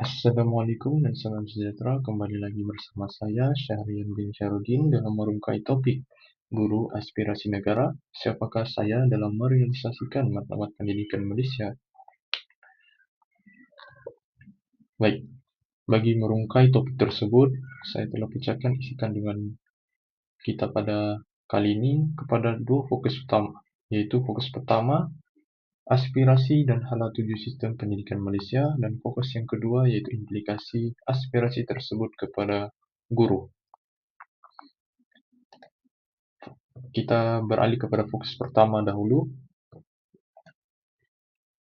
Assalamualaikum dan salam sejahtera. Kembali lagi bersama saya, Syahrian bin Syarudin, dalam merungkai topik Guru Aspirasi Negara. Siapakah saya dalam merealisasikan martabat pendidikan Malaysia? Baik, bagi merungkai topik tersebut, saya telah pecahkan isi kandungan kita pada kali ini kepada dua fokus utama, yaitu fokus pertama, aspirasi dan hala tuju sistem pendidikan Malaysia, dan fokus yang kedua yaitu implikasi aspirasi tersebut kepada guru. Kita beralih kepada fokus pertama dahulu.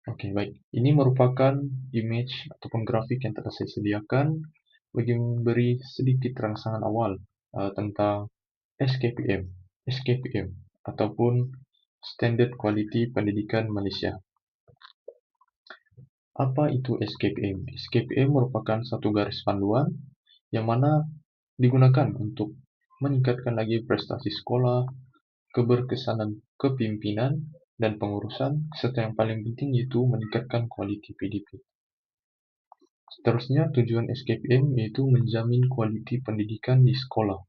Oke, baik. Ini merupakan image ataupun grafik yang telah saya sediakan bagi memberi sedikit rangsangan awal tentang SKPM. SKPM ataupun Standard Quality Pendidikan Malaysia. Apa itu SKPM? SKPM merupakan satu garis panduan yang mana digunakan untuk meningkatkan lagi prestasi sekolah, keberkesanan kepimpinan dan pengurusan, serta yang paling penting yaitu meningkatkan kualiti PDP. Seterusnya, tujuan SKPM yaitu menjamin kualiti pendidikan di sekolah.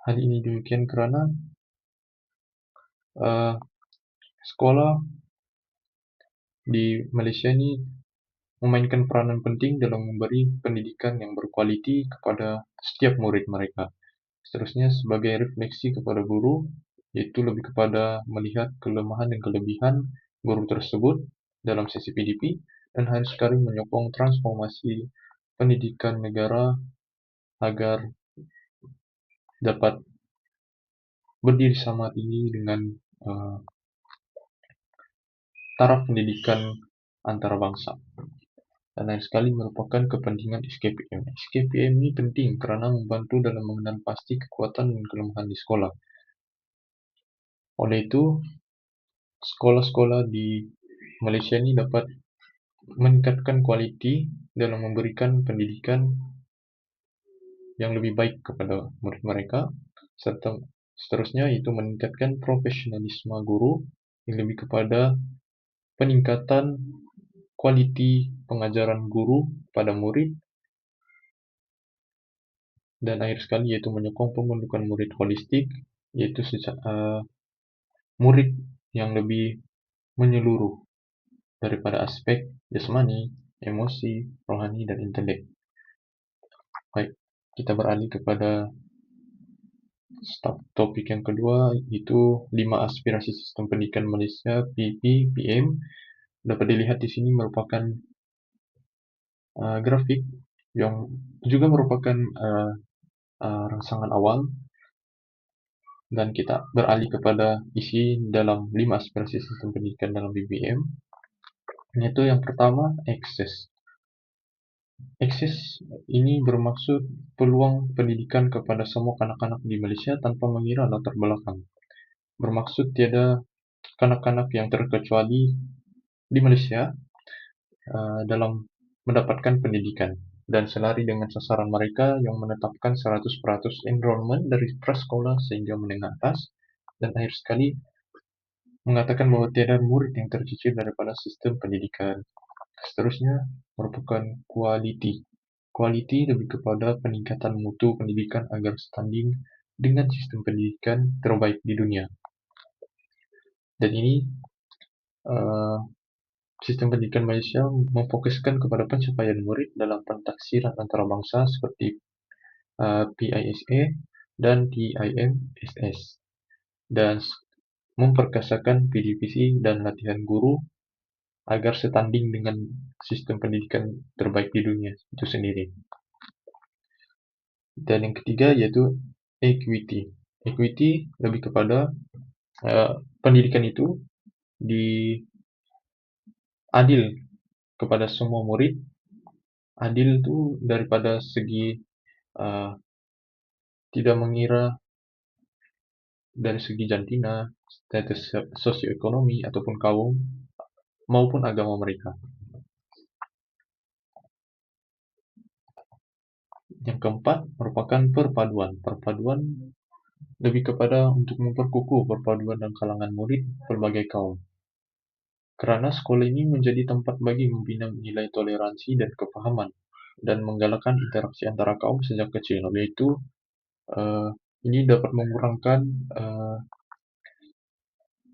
Hal ini demikian kerana sekolah di Malaysia ini memainkan peranan penting dalam memberi pendidikan yang berkualiti kepada setiap murid mereka. Seterusnya, sebagai refleksi kepada guru, yaitu lebih kepada melihat kelemahan dan kelebihan guru tersebut dalam sesi PDP, dan harus sekali menyokong transformasi pendidikan negara agar dapat berdiri sama tinggi dengan taraf pendidikan antarabangsa. Dan lain sekali merupakan kepentingan SKPM. SKPM ini penting kerana membantu dalam mengenal pasti kekuatan dan kelemahan di sekolah. Oleh itu, sekolah-sekolah di Malaysia ini dapat meningkatkan kualiti dalam memberikan pendidikan yang lebih baik kepada murid mereka, serta seterusnya itu meningkatkan profesionalisme guru yang lebih kepada peningkatan kualiti pengajaran guru pada murid, dan akhir sekali yaitu menyokong pembentukan murid holistik, yaitu murid yang lebih menyeluruh daripada aspek jasmani, emosi, rohani, dan intelek. Baik, kita beralih kepada topik yang kedua, yaitu 5 aspirasi sistem pendidikan Malaysia (PPPM). Dapat dilihat di sini merupakan grafik yang juga merupakan rangsangan awal, dan kita beralih kepada isi dalam 5 aspirasi sistem pendidikan dalam PPM, yaitu yang pertama, akses. Akses ini bermaksud peluang pendidikan kepada semua kanak-kanak di Malaysia tanpa mengira latar belakang. Bermaksud tiada kanak-kanak yang terkecuali di Malaysia dalam mendapatkan pendidikan, dan selari dengan sasaran mereka yang menetapkan 100% enrollment dari prasekolah sehingga menengah atas, dan akhir sekali mengatakan bahwa tiada murid yang tercicir daripada sistem pendidikan. Seterusnya merupakan kualiti. Kualiti lebih kepada peningkatan mutu pendidikan agar setanding dengan sistem pendidikan terbaik di dunia. Dan ini sistem pendidikan Malaysia memfokuskan kepada pencapaian murid dalam pentaksiran antarabangsa seperti PISA dan TIMSS, dan memperkasakan PDPC dan latihan guru agar setanding dengan sistem pendidikan terbaik di dunia itu sendiri. Dan yang ketiga yaitu equity. Equity lebih kepada pendidikan itu adil kepada semua murid. Adil itu daripada segi tidak mengira dari segi jantina, status sosioekonomi ataupun kaum maupun agama mereka. Yang keempat merupakan perpaduan. Perpaduan lebih kepada untuk memperkukuh perpaduan dan kalangan murid berbagai kaum. Karena sekolah ini menjadi tempat bagi membina nilai toleransi dan kepahaman dan menggalakkan interaksi antara kaum sejak kecil, yaitu eh, ini dapat mengurangkan eh,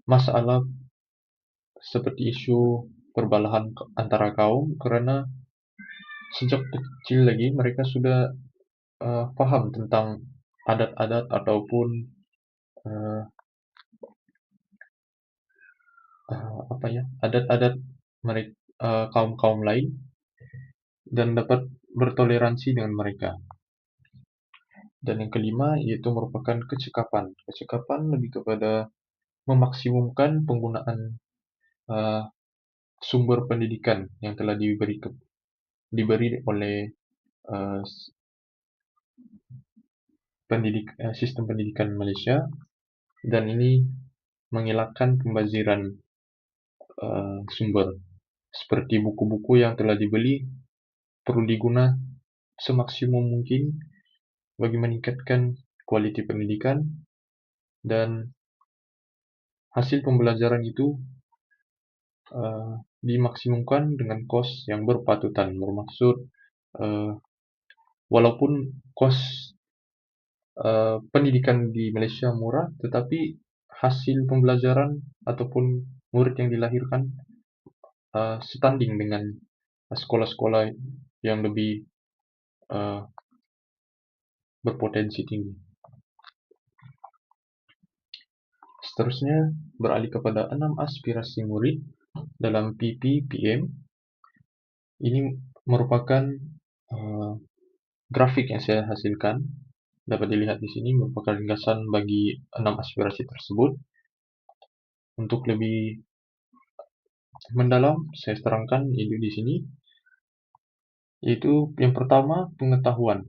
masalah seperti isu perbalahan antara kaum, karena sejak kecil lagi mereka sudah paham tentang adat-adat ataupun eh, apa ya, adat-adat mereka, kaum-kaum lain, dan dapat bertoleransi dengan mereka. Dan yang kelima yaitu merupakan kecekapan. Kecekapan lebih kepada memaksimumkan penggunaan uh, sumber pendidikan yang telah diberi oleh uh, sistem pendidikan Malaysia, dan ini mengelakkan pembaziran sumber, seperti buku-buku yang telah dibeli perlu digunakan semaksimum mungkin bagi meningkatkan kualiti pendidikan, dan hasil pembelajaran itu dimaksimumkan dengan kos yang berpatutan. Bermaksud uh, walaupun kos pendidikan di Malaysia murah, tetapi hasil pembelajaran ataupun murid yang dilahirkan setanding dengan sekolah-sekolah yang lebih uh, berpotensi tinggi. Seterusnya beralih kepada 6 aspirasi murid dalam PPPM. Ini merupakan uh, grafik yang saya hasilkan. Dapat dilihat di sini merupakan ringkasan bagi 6 aspirasi tersebut. Untuk lebih mendalam, saya terangkan itu di sini, yaitu yang pertama pengetahuan,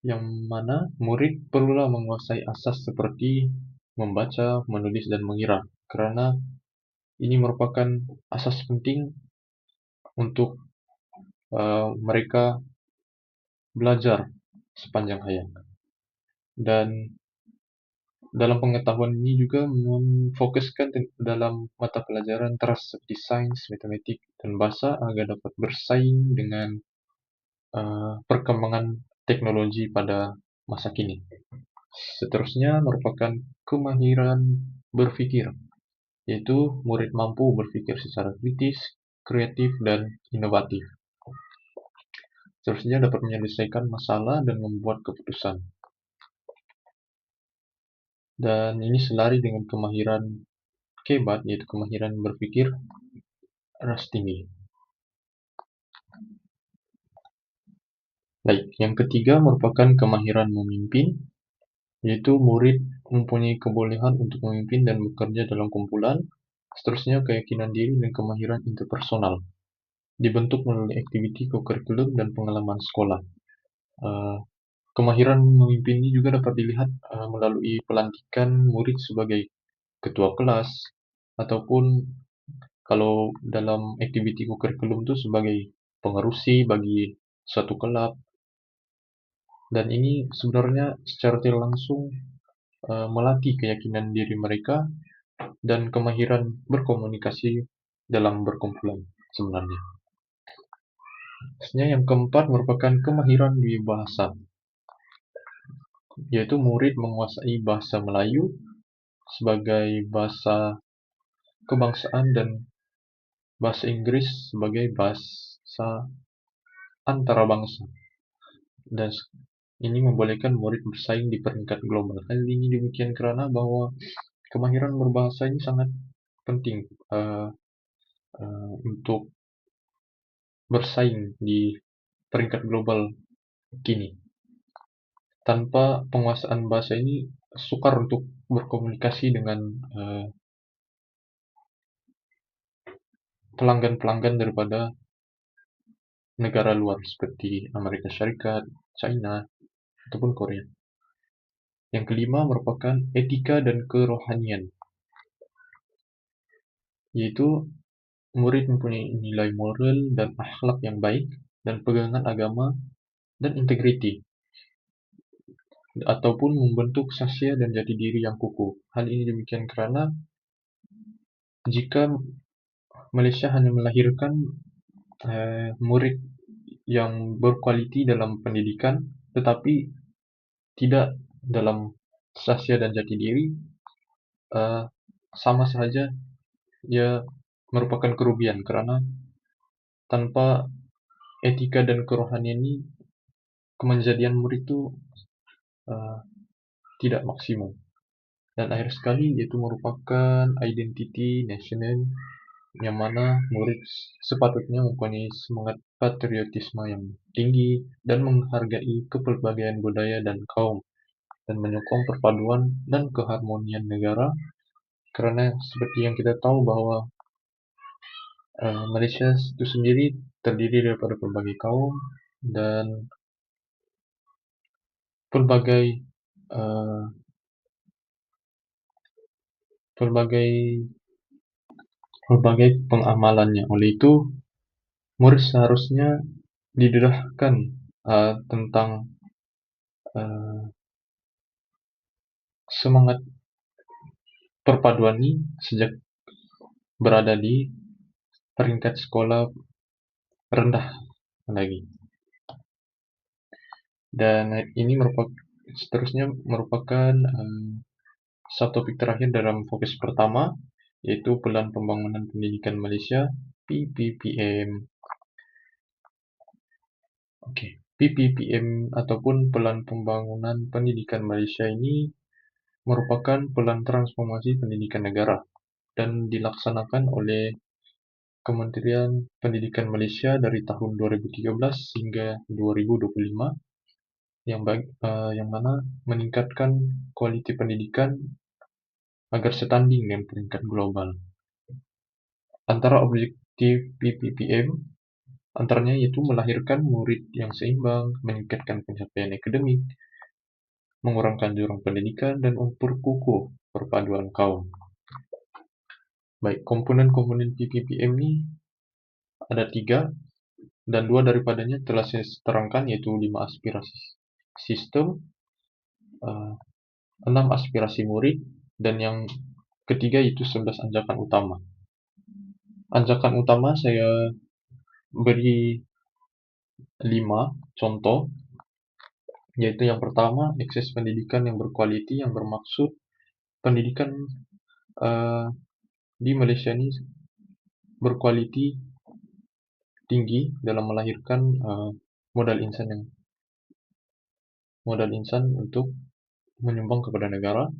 yang mana murid perlulah menguasai asas seperti membaca, menulis, dan mengira, karena ini merupakan asas penting untuk mereka belajar sepanjang hayat. Dan dalam pengetahuan ini juga memfokuskan dalam mata pelajaran teras seperti sains, matematik, dan bahasa agar dapat bersaing dengan perkembangan teknologi pada masa kini. Seterusnya merupakan kemahiran berpikir, yaitu murid mampu berpikir secara kritis, kreatif, dan inovatif. Seterusnya dapat menyelesaikan masalah dan membuat keputusan. Dan ini selari dengan kemahiran kebat, yaitu kemahiran berpikir ras tinggi. Baik, yang ketiga merupakan kemahiran memimpin, yaitu murid mempunyai kebolehan untuk memimpin dan bekerja dalam kumpulan. Seterusnya keyakinan diri dan kemahiran interpersonal, dibentuk melalui aktiviti kokurikulum dan pengalaman sekolah. Kemahiran memimpin ini juga dapat dilihat melalui pelantikan murid sebagai ketua kelas, ataupun kalau dalam aktiviti kokurikulum itu sebagai pengerusi bagi suatu kelab. Dan ini sebenarnya secara tidak langsung melatih keyakinan diri mereka dan kemahiran berkomunikasi dalam berkumpulan sebenarnya. Selanjutnya yang keempat merupakan kemahiran di bahasa, yaitu murid menguasai bahasa Melayu sebagai bahasa kebangsaan dan bahasa Inggris sebagai bahasa antarabangsa. Dan ini membolehkan murid bersaing di peringkat global. Hal ini demikian karena bahwa kemahiran berbahasa ini sangat penting untuk bersaing di peringkat global kini. Tanpa penguasaan bahasa ini, sukar untuk berkomunikasi dengan pelanggan-pelanggan daripada negara luar seperti Amerika Serikat, China, ataupun Korea. Yang kelima merupakan etika dan kerohanian, yaitu murid mempunyai nilai moral dan akhlak yang baik dan pegangan agama dan integriti, ataupun membentuk sasya dan jati diri yang kukuh. Hal ini demikian karena Jika Malaysia hanya melahirkan murid yang berkualiti dalam pendidikan, tetapi tidak dalam sasya dan jati diri, uh, sama saja ia merupakan kerugian, karena tanpa etika dan kerohanian ini, kemenjadian murid itu uh, tidak maksimum. Dan akhir sekali, yaitu merupakan identiti nasional yang mana murid sepatutnya mempunyai semangat patriotisme yang tinggi dan menghargai kepelbagaian budaya dan kaum, dan menyokong perpaduan dan keharmonian negara, karena seperti yang kita tahu bahwa Malaysia itu sendiri terdiri daripada berbagai kaum dan berbagai uh, berbagai berbagai pengamalannya. Oleh itu, murid seharusnya didedahkan tentang uh, semangat perpaduan ini sejak berada di peringkat sekolah rendah lagi. Dan ini seterusnya merupakan satu topik terakhir dalam fokus pertama, yaitu Pelan Pembangunan Pendidikan Malaysia (PPPM). Oke, PPPM ataupun Pelan Pembangunan Pendidikan Malaysia ini merupakan pelan transformasi pendidikan negara dan dilaksanakan oleh Kementerian Pendidikan Malaysia dari tahun 2013 hingga 2025, yang mana meningkatkan kualiti pendidikan agar setanding dengan peringkat global. Antara objektif PPPM antaranya yaitu melahirkan murid yang seimbang, meningkatkan pencapaian akademik, mengurangkan jurang pendidikan, dan memperkukuh perpaduan kaum. Baik, komponen-komponen PPPM ini ada 3, dan 2 daripadanya telah saya terangkan, yaitu 5 aspirasi sistem, 6 aspirasi murid, dan yang ketiga yaitu 11 anjakan utama. Anjakan utama saya beri 5 contoh, yaitu yang pertama, akses pendidikan yang berkualiti, yang bermaksud pendidikan uh, di Malaysia ini berkualiti tinggi dalam melahirkan modal insan untuk menyumbang kepada negara.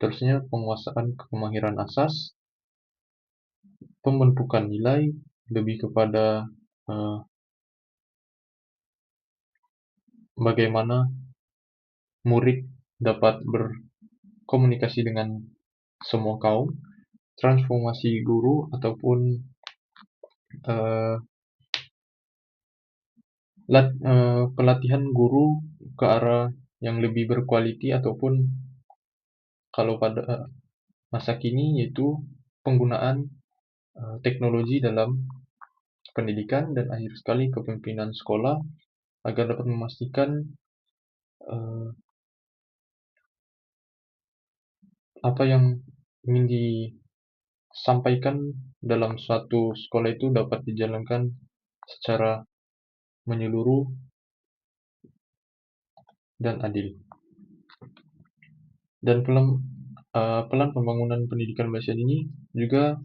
Terusnya, penguasaan kemahiran asas, pembentukan nilai lebih kepada bagaimana murid dapat berkomunikasi dengan semua kaum, transformasi guru ataupun pelatihan guru ke arah yang lebih berkualiti, ataupun kalau pada masa kini yaitu penggunaan teknologi dalam pendidikan, dan akhir sekali kepemimpinan sekolah agar dapat memastikan apa yang ingin disampaikan dalam suatu sekolah itu dapat dijalankan secara menyeluruh dan adil. Dan pelan pembangunan pendidikan Malaysia ini juga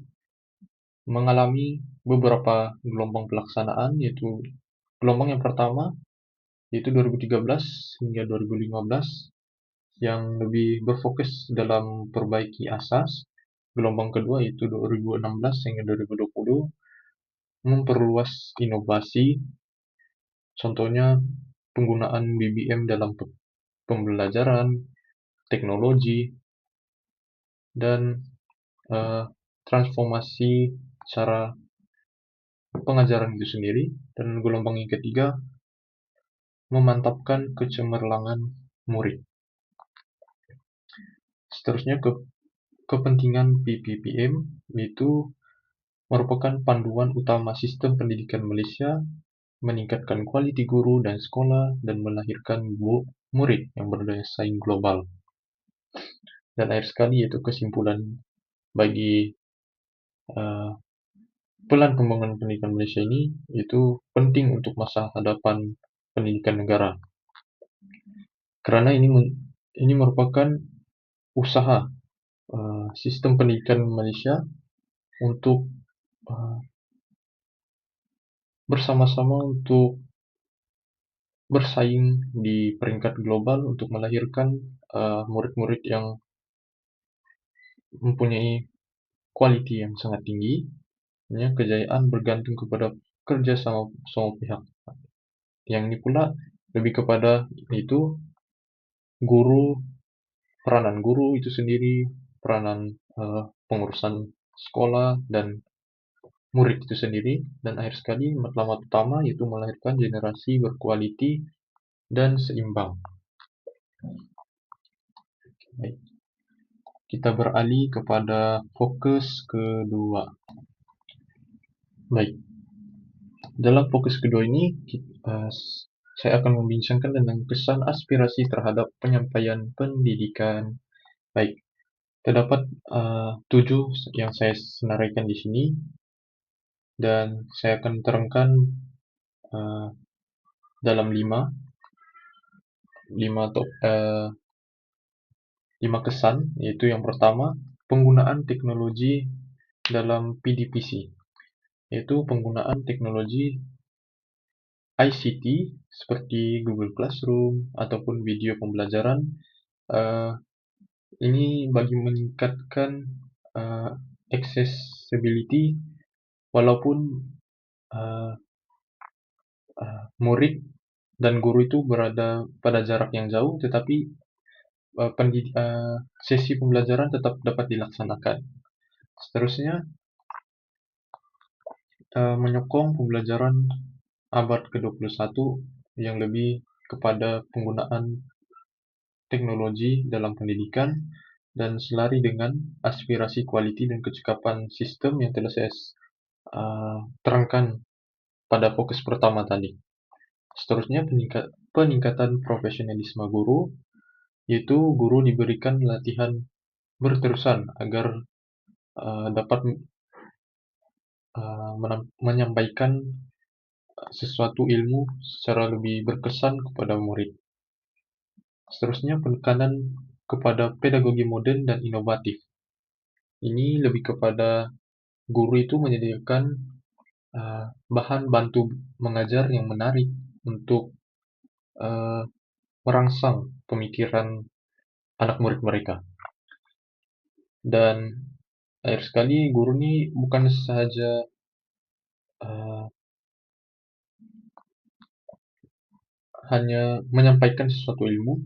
mengalami beberapa gelombang pelaksanaan, yaitu gelombang yang pertama yaitu 2013 hingga 2015 yang lebih berfokus dalam perbaiki asas. Gelombang kedua yaitu 2016 hingga 2020 memperluas inovasi, contohnya penggunaan BBM dalam pembelajaran, teknologi, dan transformasi cara pengajaran itu sendiri. Dan gelombang yang ketiga memantapkan kecemerlangan murid. Seterusnya, kepentingan PPPM yaitu merupakan panduan utama sistem pendidikan Malaysia, meningkatkan kualiti guru dan sekolah, dan melahirkan murid yang berdaya saing global. Dan akhir sekali yaitu kesimpulan bagi uh, pelan pembangunan pendidikan Malaysia ini itu penting untuk masa hadapan pendidikan negara. Karena ini merupakan usaha sistem pendidikan Malaysia untuk uh, bersama-sama untuk bersaing di peringkat global untuk melahirkan murid-murid yang mempunyai quality yang sangat tinggi. Ya, kejayaan bergantung kepada kerja sama semua pihak. Yang ini pula lebih kepada itu guru, peranan guru itu sendiri, peranan pengurusan sekolah dan murid itu sendiri, dan akhir sekali matlamat utama yaitu melahirkan generasi berkualiti dan seimbang. Baik. Kita beralih kepada fokus kedua. Baik, dalam fokus kedua ini saya akan membincangkan tentang kesan aspirasi terhadap penyampaian pendidikan. Baik, terdapat 7 yang saya senaraikan di sini, dan saya akan terangkan dalam 5 kesan, yaitu yang pertama, penggunaan teknologi dalam PDPC, yaitu penggunaan teknologi ICT seperti Google Classroom ataupun video pembelajaran. Ini bagi meningkatkan accessibility, walaupun murid dan guru itu berada pada jarak yang jauh, tetapi sesi pembelajaran tetap dapat dilaksanakan. Seterusnya, menyokong pembelajaran abad ke-21 yang lebih kepada penggunaan teknologi dalam pendidikan dan selari dengan aspirasi kualiti dan kecekapan sistem yang telah saya terangkan pada fokus pertama tadi. Seterusnya, peningkatan profesionalisme guru, yaitu guru diberikan latihan berterusan agar dapat menyampaikan sesuatu ilmu secara lebih berkesan kepada murid. Seterusnya, penekanan kepada pedagogi modern dan inovatif. Ini lebih kepada guru itu menyediakan bahan bantu mengajar yang menarik untuk merangsang pemikiran anak murid mereka. Dan akhir sekali, guru ini bukan saja hanya menyampaikan sesuatu ilmu,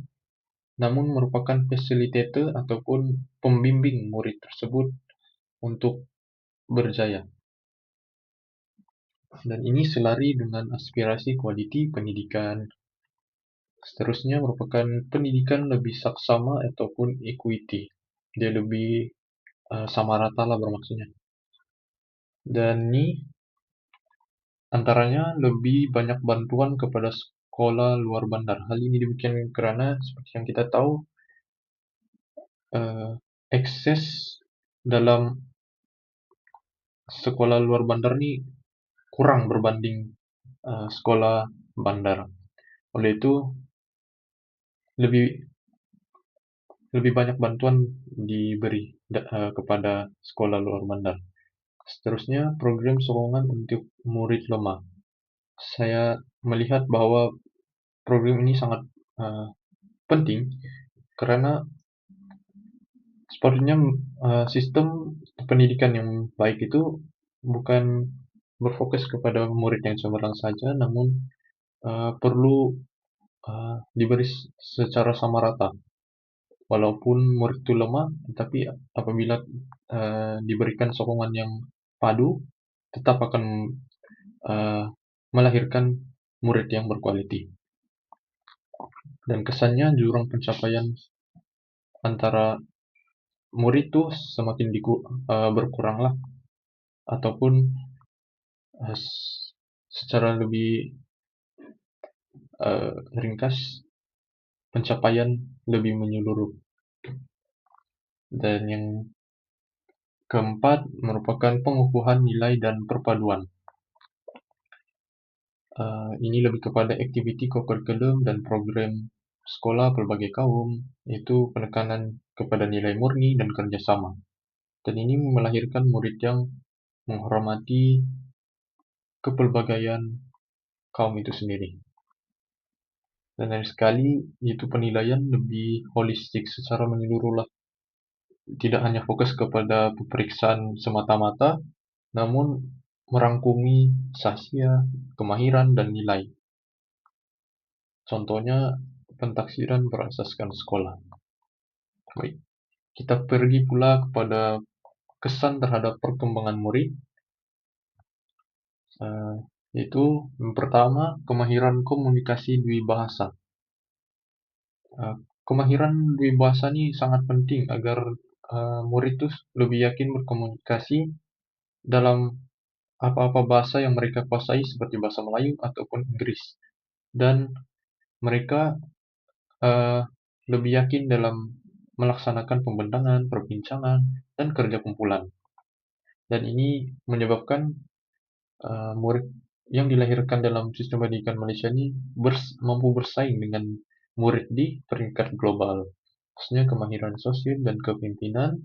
namun merupakan facilitator ataupun pembimbing murid tersebut untuk berjaya. Dan ini selari dengan aspirasi kualiti pendidikan. Seterusnya merupakan pendidikan lebih saksama ataupun equity. Dia lebih sama rata lah bermaksudnya. Dan ini antaranya lebih banyak bantuan kepada sekolah luar bandar. Hal ini demikian karena seperti yang kita tahu, akses dalam sekolah luar bandar ini kurang berbanding sekolah bandar. Oleh itu, lebih banyak bantuan diberi kepada sekolah luar bandar. Seterusnya, program sokongan untuk murid lemah. Saya melihat bahwa program ini sangat penting karena sepertinya sistem pendidikan yang baik itu bukan berfokus kepada murid yang cemerlang saja, namun perlu diberi secara sama rata. Walaupun murid itu lemah, tapi apabila diberikan sokongan yang padu, tetap akan melahirkan murid yang berkualiti. Dan kesannya jurang pencapaian antara murid tuh semakin berkurang lah, ataupun secara lebih ringkas, pencapaian lebih menyeluruh. Dan yang Keempat, merupakan pengukuhan nilai dan perpaduan. Ini lebih kepada aktiviti kokurikulum dan program sekolah berbagai kaum, yaitu penekanan kepada nilai murni dan kerjasama. Dan ini melahirkan murid yang menghormati kepelbagaian kaum itu sendiri. Dan lain sekali, yaitu penilaian lebih holistik secara menyeluruh lah. Tidak hanya fokus kepada pemeriksaan semata-mata, namun merangkumi sahsia, kemahiran, dan nilai. Contohnya, pentaksiran berasaskan sekolah. Baik, kita pergi pula kepada kesan terhadap perkembangan murid, yaitu yang pertama, kemahiran komunikasi dwibahasa. Kemahiran dwibahasa ini sangat penting agar murid itu lebih yakin berkomunikasi dalam apa-apa bahasa yang mereka kuasai seperti bahasa Melayu ataupun Inggris, dan mereka lebih yakin dalam melaksanakan pembentangan, perbincangan, dan kerja kumpulan. Dan ini menyebabkan murid yang dilahirkan dalam sistem pendidikan Malaysia ini mampu bersaing dengan murid di peringkat global. Khususnya kemahiran sosial dan kepemimpinan,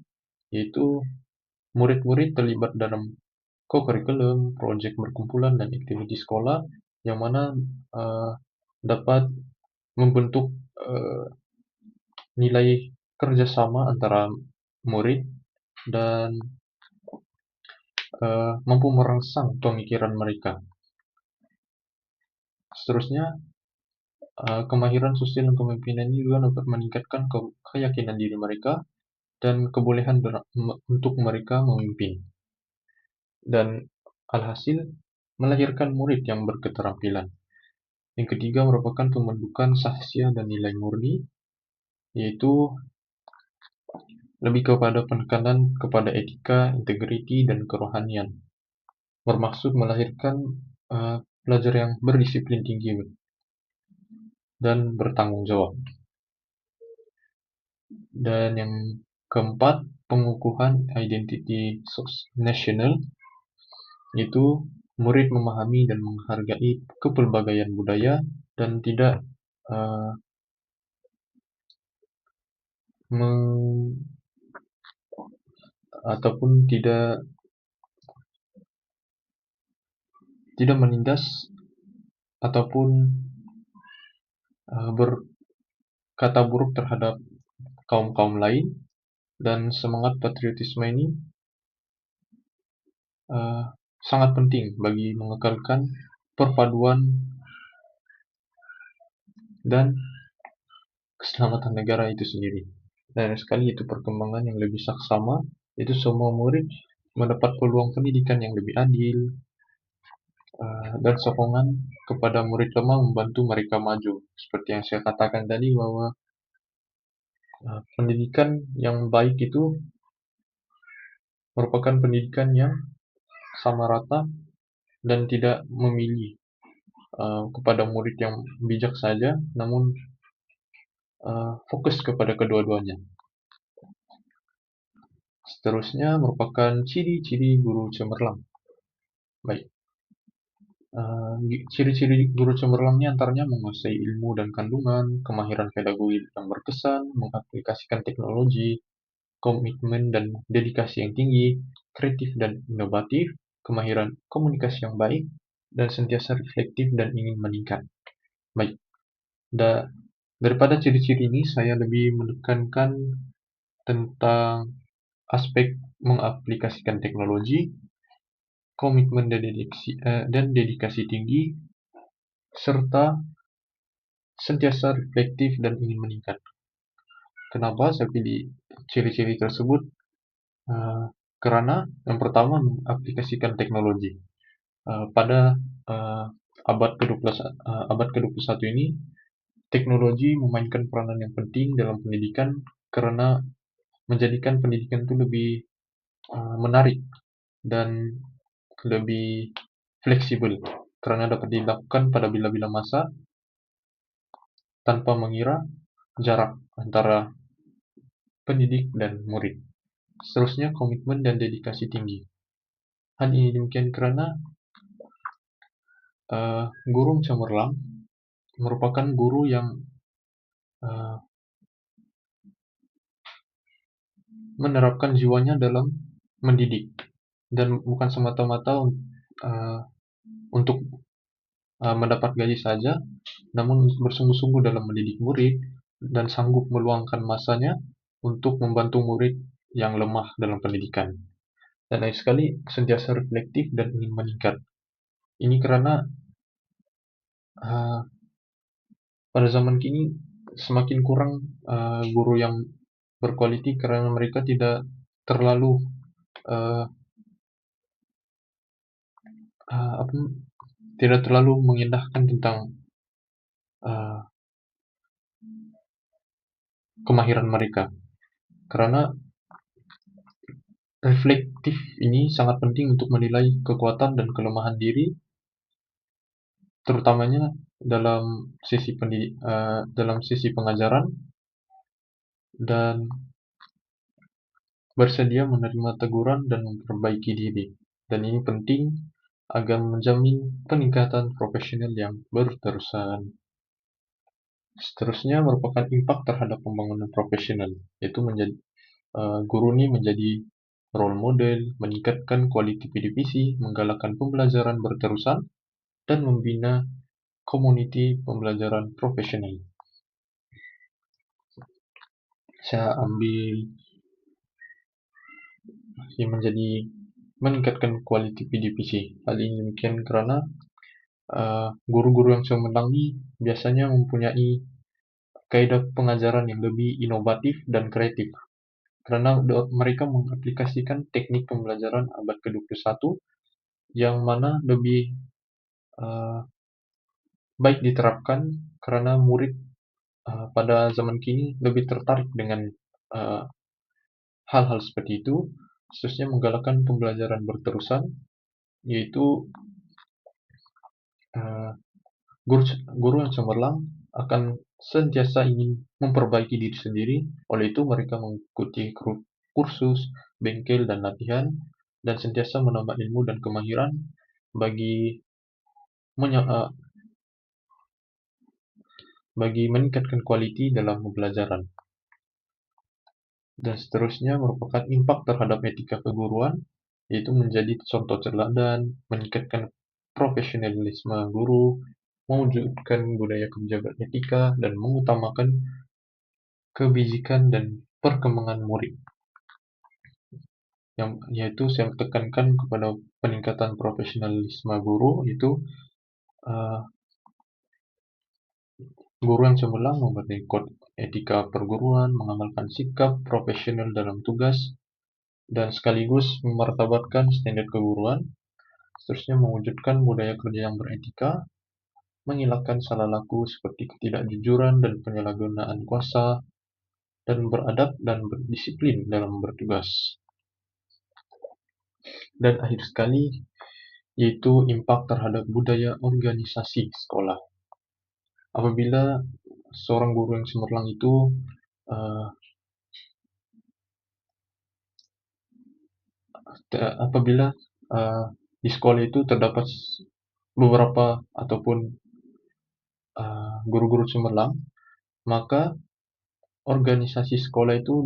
yaitu murid-murid terlibat dalam kokurikulum, proyek berkumpulan, dan aktiviti sekolah yang mana dapat membentuk nilai kerjasama antara murid dan mampu merangsang pemikiran mereka. Seterusnya, kemahiran sosial dan kepemimpinan ini juga dapat meningkatkan keyakinan diri mereka dan kebolehan untuk mereka memimpin. Dan alhasil, melahirkan murid yang berketerampilan. Yang ketiga merupakan pembentukan sahsia dan nilai murni, yaitu lebih kepada penekanan kepada etika, integriti, dan kerohanian. Bermaksud melahirkan pelajar yang berdisiplin tinggi dan bertanggung jawab. Dan yang keempat, pengukuhan identiti nasional, yaitu murid memahami dan menghargai kepelbagaian budaya dan tidak ataupun tidak menindas ataupun berkata buruk terhadap kaum-kaum lain. Dan semangat patriotisme ini sangat penting bagi mengekalkan perpaduan dan keselamatan negara itu sendiri. Dan sekali itu perkembangan yang lebih saksama, itu semua murid mendapat peluang pendidikan yang lebih adil, dan sokongan kepada murid lemah membantu mereka maju. Seperti yang saya katakan tadi bahwa pendidikan yang baik itu merupakan pendidikan yang sama rata dan tidak memilih kepada murid yang bijak saja, namun fokus kepada kedua-duanya. Seterusnya merupakan ciri-ciri guru cemerlang. Baik, ciri-ciri guru cemerlang ini antaranya menguasai ilmu dan kandungan, kemahiran pedagogi yang berkesan, mengaplikasikan teknologi, komitmen dan dedikasi yang tinggi, kreatif dan inovatif, kemahiran komunikasi yang baik, dan sentiasa reflektif dan ingin meningkat. Baik, daripada ciri-ciri ini saya lebih menekankan tentang aspek mengaplikasikan teknologi, komitmen dan dedikasi tinggi, serta sentiasa reflektif dan ingin meningkat. Kenapa saya pilih ciri-ciri tersebut? Karena yang pertama mengaplikasikan teknologi. Pada abad ke-21 ini, teknologi memainkan peranan yang penting dalam pendidikan karena menjadikan pendidikan itu lebih menarik dan lebih fleksibel karena dapat dilakukan pada bila-bila masa tanpa mengira jarak antara pendidik dan murid. Seterusnya komitmen dan dedikasi tinggi. Hal ini demikian karena guru cemerlang merupakan guru yang uh, menerapkan jiwanya dalam mendidik dan bukan semata-mata uh, untuk mendapat gaji saja, namun bersungguh-sungguh dalam mendidik murid dan sanggup meluangkan masanya untuk membantu murid yang lemah dalam pendidikan. Dan lain sekali sentiasa reflektif dan ingin meningkat. Ini karena uh, pada zaman kini semakin kurang guru yang berkualiti karena mereka tidak terlalu uh, apa, tidak terlalu mengindahkan tentang uh, kemahiran mereka. Karena reflektif ini sangat penting untuk menilai kekuatan dan kelemahan diri, terutamanya dalam sisi pengajaran, dan bersedia menerima teguran dan memperbaiki diri. Dan ini penting agar menjamin peningkatan profesional yang berterusan. Seterusnya merupakan impak terhadap pembangunan profesional, yaitu guru ini menjadi role model, meningkatkan kualitas divisi, menggalakkan pembelajaran berterusan, dan membina komuniti pembelajaran profesional. Saya ambil yang menjadi meningkatkan kualitas divisi. Hal ini demikian karena guru-guru yang cemerlang ini biasanya mempunyai kaidah pengajaran yang lebih inovatif dan kreatif. Karena mereka mengaplikasikan teknik pembelajaran abad ke-21 yang mana lebih uh, baik diterapkan karena murid pada zaman kini lebih tertarik dengan uh, hal-hal seperti itu, khususnya menggalakkan pembelajaran berterusan, yaitu uh, guru, guru yang cemerlang akan sentiasa ingin memperbaiki diri sendiri, oleh itu mereka mengikuti kursus, bengkel, dan latihan, dan sentiasa menambah ilmu dan kemahiran bagi bagi meningkatkan kualitas dalam pembelajaran. Dan seterusnya merupakan impak terhadap etika keguruan, yaitu menjadi contoh teladan, meningkatkan profesionalisme guru, mewujudkan budaya kebijakan etika, dan mengutamakan kebijakan dan perkembangan murid. Yaitu saya tekankan kepada peningkatan profesionalisme guru, itu uh, guru yang cemerlang mempunyai kode etika perguruan, mengamalkan sikap profesional dalam tugas, dan sekaligus memartabatkan standar keguruan. Seterusnya mewujudkan budaya kerja yang beretika, menghilangkan salah laku seperti ketidakjujuran dan penyalahgunaan kuasa, dan beradab dan berdisiplin dalam bertugas. Dan akhir sekali, yaitu impak terhadap budaya organisasi sekolah. Apabila seorang guru yang cemerlang itu uh, apabila di sekolah itu terdapat beberapa ataupun guru-guru cemerlang, maka organisasi sekolah itu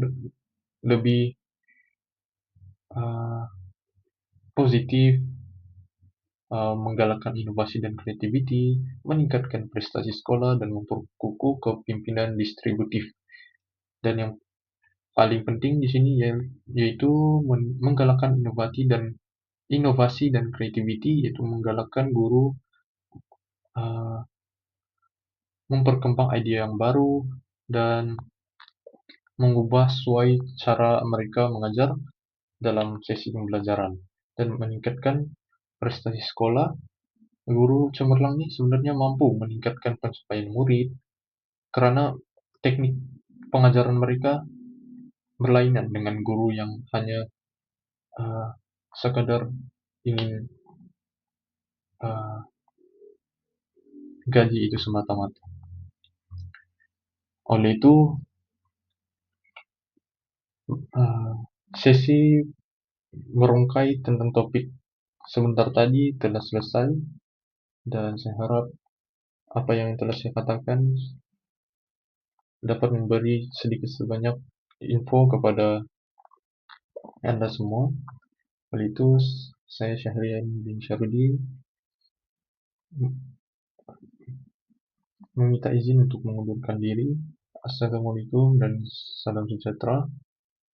lebih uh, positif, menggalakkan inovasi dan kreativiti, meningkatkan prestasi sekolah, dan memperkukuh kepemimpinan distributif. Dan yang paling penting di sini yaitu menggalakkan inovasi dan kreativiti, yaitu menggalakkan guru uh, memperkembang ide yang baru dan mengubah sesuai cara mereka mengajar dalam sesi pembelajaran dan meningkatkan prestasi sekolah. Guru cemerlang ini sebenarnya mampu meningkatkan pencapaian murid karena teknik pengajaran mereka berlainan dengan guru yang hanya uh, sekadar ingin uh, gaji itu semata-mata. Oleh itu, uh, sesi merungkai tentang topik sebentar tadi telah selesai, dan saya harap apa yang telah saya katakan dapat memberi sedikit sebanyak info kepada Anda semua. Oleh itu, saya Syahrian bin Syarudi meminta izin untuk mengundurkan diri. Assalamualaikum dan salam sejahtera.